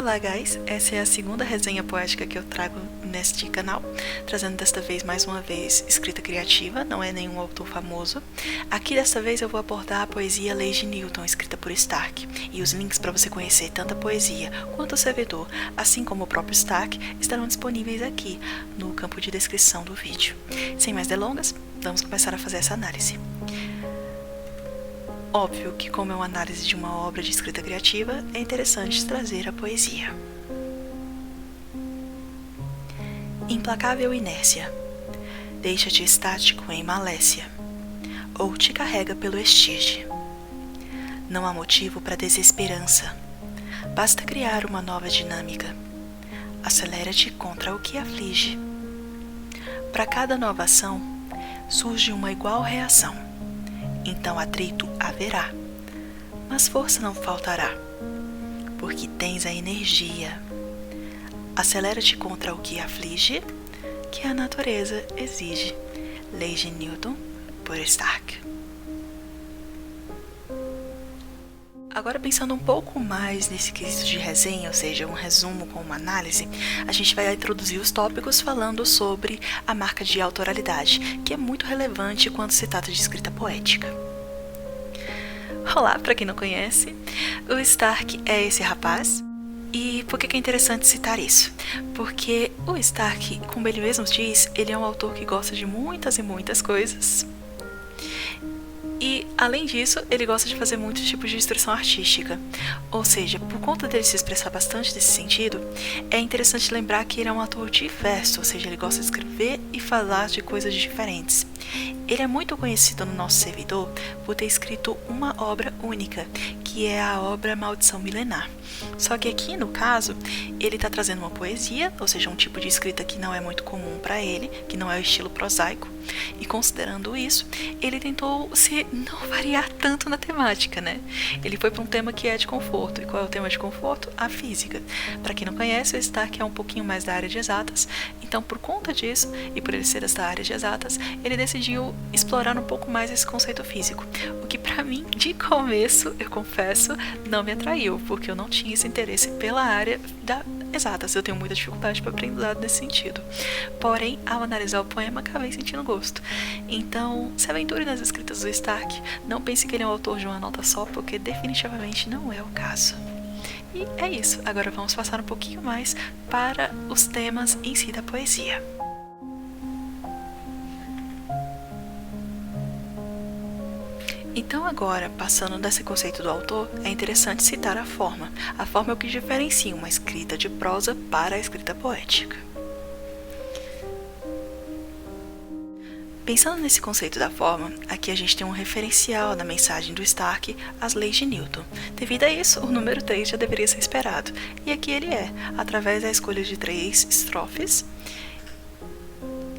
Olá, guys! Essa é a segunda resenha poética que eu trago neste canal, trazendo desta vez, mais uma vez, escrita criativa, não é nenhum autor famoso. Aqui, desta vez, eu vou abordar a poesia Lady Newton, escrita por Stark, e os links para você conhecer tanto a poesia quanto o servidor, assim como o próprio Stark, estarão disponíveis aqui, no campo de descrição do vídeo. Sem mais delongas, vamos começar a fazer essa análise. Óbvio que, como é uma análise de uma obra de escrita criativa, é interessante trazer a poesia. Implacável inércia, deixa-te estático em malécia, ou te carrega pelo estige. Não há motivo para desesperança, basta criar uma nova dinâmica. Acelera-te contra o que aflige. Para cada nova ação, surge uma igual reação. Então atrito haverá, mas força não faltará, porque tens a energia. Acelera-te contra o que aflige, que a natureza exige. Lady Newton, por Stark. Agora, pensando um pouco mais nesse quesito de resenha, ou seja, um resumo com uma análise, a gente vai introduzir os tópicos falando sobre a marca de autoralidade, que é muito relevante quando se trata de escrita poética. Olá, para quem não conhece, o Stark é esse rapaz. E por que é interessante citar isso? Porque o Stark, como ele mesmo diz, ele é um autor que gosta de muitas e muitas coisas. E, além disso, ele gosta de fazer muitos tipos de expressão artística. Ou seja, por conta dele se expressar bastante nesse sentido, é interessante lembrar que ele é um autor diverso, ou seja, ele gosta de escrever e falar de coisas diferentes. Ele é muito conhecido no nosso servidor por ter escrito uma obra única, que é a obra Maldição Milenar. Só que aqui, no caso, ele está trazendo uma poesia, ou seja, um tipo de escrita que não é muito comum para ele, que não é o estilo prosaico, e considerando isso, ele tentou se não variar tanto na temática, né? Ele foi para um tema que é de conforto. E qual é o tema de conforto? A física. Para quem não conhece, o Stark é um pouquinho mais da área de exatas, então por conta disso, e por ele ser dessa área de exatas, ele decidiu explorar um pouco mais esse conceito físico, o que para mim, de começo, eu confesso, não me atraiu, porque eu não tinha esse interesse pela área da exatas, eu tenho muita dificuldade para aprendizado nesse sentido. Porém, ao analisar o poema, acabei sentindo gosto. Então, se aventure nas escritas do Stark, não pense que ele é um autor de uma nota só, porque definitivamente não é o caso. E é isso, agora vamos passar um pouquinho mais para os temas em si da poesia. Então agora, passando desse conceito do autor, é interessante citar a forma. A forma é o que diferencia uma escrita de prosa para a escrita poética. Pensando nesse conceito da forma, aqui a gente tem um referencial na mensagem do Stark às leis de Newton. Devido a isso, o número 3 já deveria ser esperado, e aqui ele é, através da escolha de 3 estrofes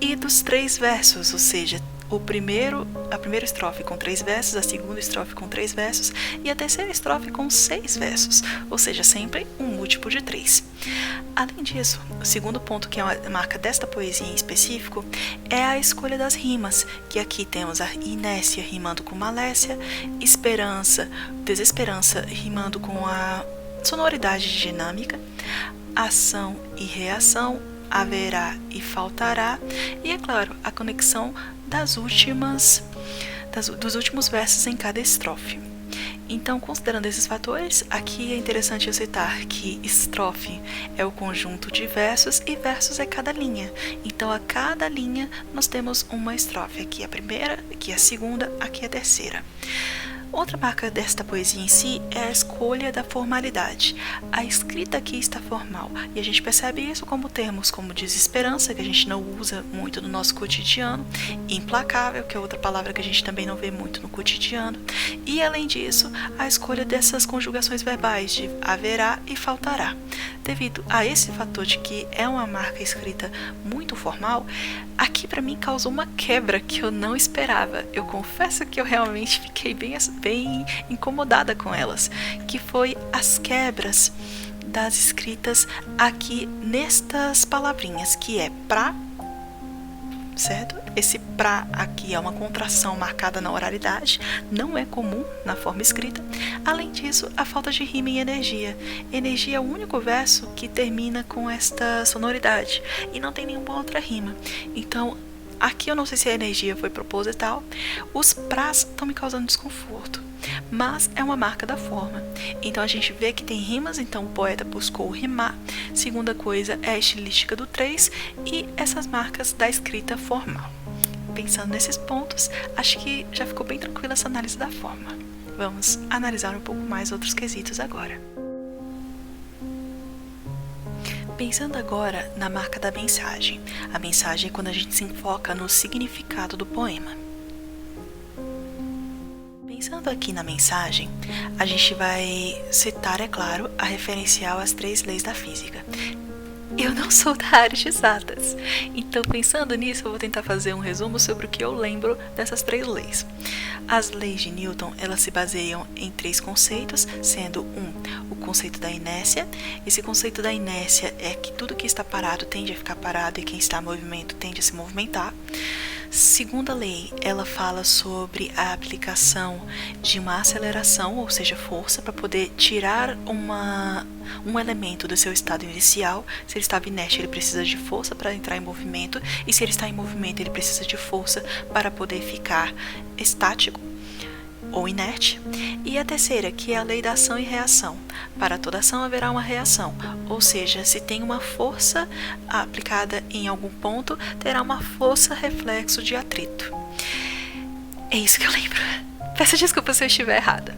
e dos 3 versos, ou seja, a primeira estrofe com 3 versos, a segunda estrofe com 3 versos e a terceira estrofe com 6 versos, ou seja, sempre um múltiplo de 3. Além disso, o segundo ponto que é a marca desta poesia em específico é a escolha das rimas, que aqui temos a inércia rimando com malécia, esperança, desesperança rimando com a sonoridade dinâmica, ação e reação, haverá e faltará, e é claro, a conexão dos últimos versos em cada estrofe. Então, considerando esses fatores, aqui é interessante eu citar que estrofe é o conjunto de versos e versos é cada linha. Então, a cada linha nós temos uma estrofe. Aqui a primeira, aqui a segunda, aqui a terceira. Outra marca desta poesia em si é a escolha da formalidade. A escrita aqui está formal, e a gente percebe isso como termos como desesperança, que a gente não usa muito no nosso cotidiano, implacável, que é outra palavra que a gente também não vê muito no cotidiano, e além disso, a escolha dessas conjugações verbais de haverá e faltará. Devido a esse fator de que é uma marca escrita muito formal, aqui para mim causou uma quebra que eu não esperava. Eu confesso que eu realmente fiquei bem incomodada com elas, que foi as quebras das escritas aqui nestas palavrinhas, que é pra, certo? Esse pra aqui é uma contração marcada na oralidade, não é comum na forma escrita. Além disso, a falta de rima em energia. Energia é o único verso que termina com esta sonoridade e não tem nenhuma outra rima. Então, aqui eu não sei se a energia foi proposital. Os prás estão me causando desconforto, mas é uma marca da forma. Então a gente vê que tem rimas, então o poeta buscou rimar. Segunda coisa é a estilística do 3 e essas marcas da escrita formal. Pensando nesses pontos, acho que já ficou bem tranquila essa análise da forma. Vamos analisar um pouco mais outros quesitos agora. Pensando agora na marca da mensagem. A mensagem é quando a gente se enfoca no significado do poema. Pensando aqui na mensagem, a gente vai citar, é claro, a referencial às 3 leis da física. Eu não sou da área de exatas, então pensando nisso eu vou tentar fazer um resumo sobre o que eu lembro dessas 3 leis. As leis de Newton, elas se baseiam em 3 conceitos, sendo o conceito da inércia. Esse conceito da inércia é que tudo que está parado tende a ficar parado e quem está em movimento tende a se movimentar. Segunda lei, ela fala sobre a aplicação de uma aceleração, ou seja, força, para poder tirar um elemento do seu estado inicial. Se ele estava inerte, ele precisa de força para entrar em movimento, e se ele está em movimento, ele precisa de força para poder ficar estático ou inerte. E a terceira, que é a lei da ação e reação. Para toda ação haverá uma reação, ou seja, se tem uma força aplicada em algum ponto, terá uma força reflexo de atrito. É isso que eu lembro. Peço desculpa se eu estiver errada.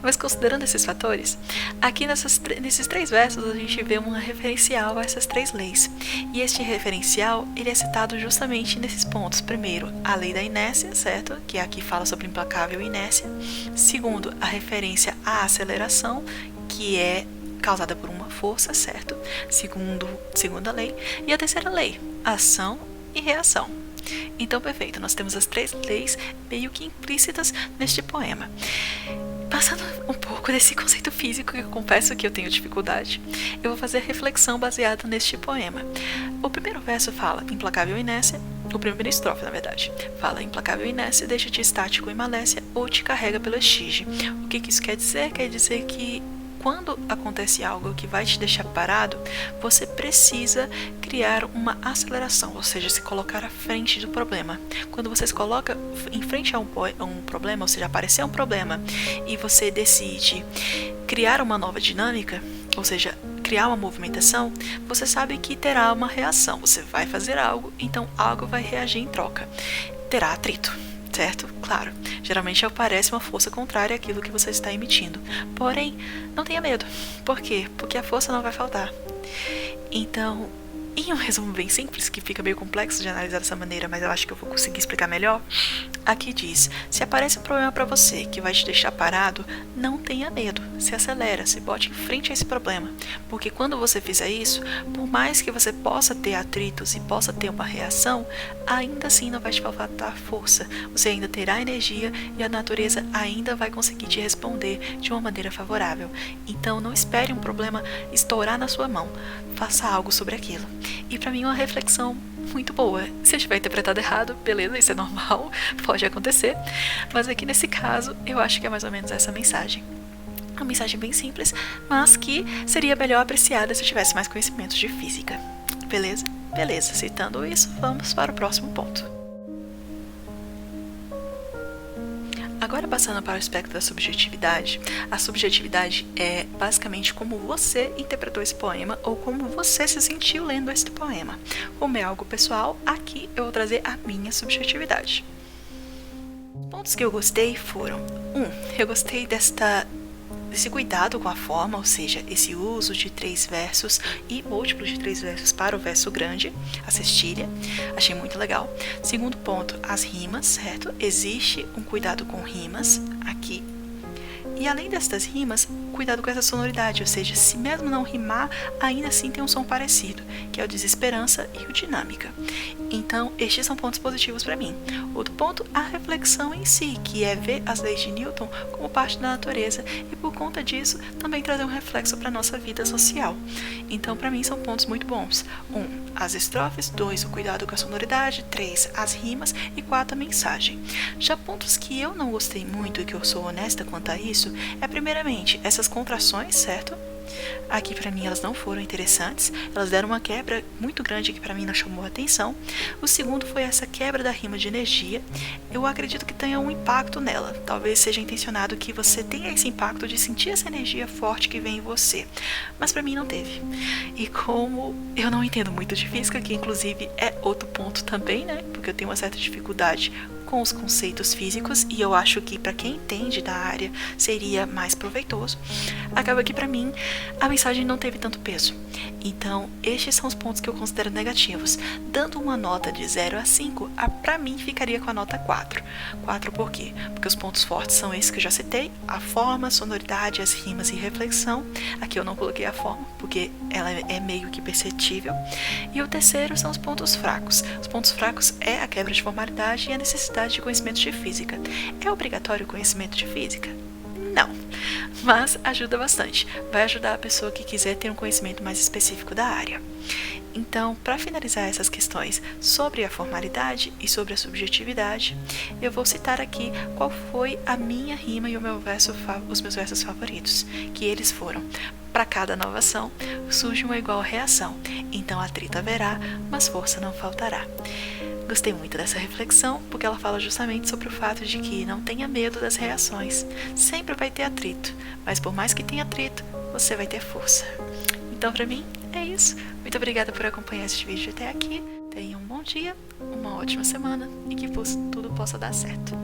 Mas considerando esses fatores, aqui nesses 3 versos a gente vê uma referencial a essas 3 leis. E este referencial, ele é citado justamente nesses pontos. Primeiro, a lei da inércia, certo? Que aqui fala sobre implacável inércia. Segundo, a referência à aceleração, que é causada por uma força, certo? Segunda lei. E a terceira lei, ação e reação. Então, perfeito, nós temos as 3 leis meio que implícitas neste poema. Passando um pouco desse conceito físico, que eu confesso que eu tenho dificuldade, eu vou fazer reflexão baseada neste poema. O primeiro verso fala implacável inércia, o primeiro estrofe, na verdade, fala implacável inércia, deixa-te estático em malécia ou te carrega pelo estige. O que isso quer dizer? Quer dizer que quando acontece algo que vai te deixar parado, você precisa criar uma aceleração, ou seja, se colocar à frente do problema. Quando você se coloca em frente a um problema, ou seja, aparecer um problema, e você decide criar uma nova dinâmica, ou seja, criar uma movimentação, você sabe que terá uma reação. Você vai fazer algo, então algo vai reagir em troca. Terá atrito, certo? Claro, geralmente aparece uma força contrária àquilo que você está emitindo. Porém, não tenha medo. Por quê? Porque a força não vai faltar. Então, em um resumo bem simples, que fica meio complexo de analisar dessa maneira, mas eu acho que eu vou conseguir explicar melhor, aqui diz, se aparece um problema para você que vai te deixar parado, não tenha medo, se acelera, se bote em frente a esse problema, porque quando você fizer isso, por mais que você possa ter atritos e possa ter uma reação, ainda assim não vai te faltar força, você ainda terá energia e a natureza ainda vai conseguir te responder de uma maneira favorável. Então não espere um problema estourar na sua mão, faça algo sobre aquilo. E para mim é uma reflexão muito boa. Se eu tiver interpretado errado, beleza, isso é normal, pode acontecer. Mas aqui nesse caso, eu acho que é mais ou menos essa mensagem. Uma mensagem bem simples, mas que seria melhor apreciada se eu tivesse mais conhecimentos de física. Beleza? Beleza, citando isso, vamos para o próximo ponto. Agora passando para o aspecto da subjetividade, a subjetividade é basicamente como você interpretou esse poema ou como você se sentiu lendo esse poema. Como é algo pessoal, aqui eu vou trazer a minha subjetividade. Pontos que eu gostei foram: eu gostei desse cuidado com a forma, ou seja, esse uso de 3 versos e múltiplos de 3 versos para o verso grande, a cestilha, achei muito legal. Segundo ponto, as rimas, certo? Existe um cuidado com rimas aqui. E além destas rimas, cuidado com essa sonoridade, ou seja, se mesmo não rimar, ainda assim tem um som parecido, que é o desesperança e o dinâmica. Então, estes são pontos positivos para mim. Outro ponto, a reflexão em si, que é ver as leis de Newton como parte da natureza e por conta disso também trazer um reflexo para a nossa vida social. Então, para mim, são pontos muito bons. 1. As estrofes. 2. O cuidado com a sonoridade. 3. As rimas. E 4. A mensagem. Já pontos que eu não gostei muito e que eu sou honesta quanto a isso é, primeiramente, essas contrações, certo? Aqui pra mim elas não foram interessantes, elas deram uma quebra muito grande que pra mim não chamou a atenção. O segundo foi essa quebra da rima de energia. Eu acredito que tenha um impacto nela, talvez seja intencionado que você tenha esse impacto de sentir essa energia forte que vem em você, mas pra mim não teve. E como eu não entendo muito de física, que inclusive é outro ponto também, né, porque eu tenho uma certa dificuldade com os conceitos físicos e eu acho que para quem entende da área seria mais proveitoso, acaba que para mim a mensagem não teve tanto peso. Então, estes são os pontos que eu considero negativos. Dando uma nota de 0 a 5, para mim ficaria com a nota 4. 4 por quê? Porque os pontos fortes são esses que eu já citei, a forma, a sonoridade, as rimas e reflexão. Aqui eu não coloquei a forma, porque ela é meio que perceptível. E o terceiro são os pontos fracos. Os pontos fracos é a quebra de formalidade e a necessidade de conhecimento de física. É obrigatório o conhecimento de física? Não, mas ajuda bastante. Vai ajudar a pessoa que quiser ter um conhecimento mais específico da área. Então, para finalizar essas questões sobre a formalidade e sobre a subjetividade, eu vou citar aqui qual foi a minha rima e os meus versos favoritos, que eles foram: para cada inovação surge uma igual reação, então atrito haverá, mas força não faltará. Gostei muito dessa reflexão, porque ela fala justamente sobre o fato de que não tenha medo das reações. Sempre vai ter atrito, mas por mais que tenha atrito, você vai ter força. Então, pra mim, é isso. Muito obrigada por acompanhar este vídeo até aqui. Tenha um bom dia, uma ótima semana e que tudo possa dar certo.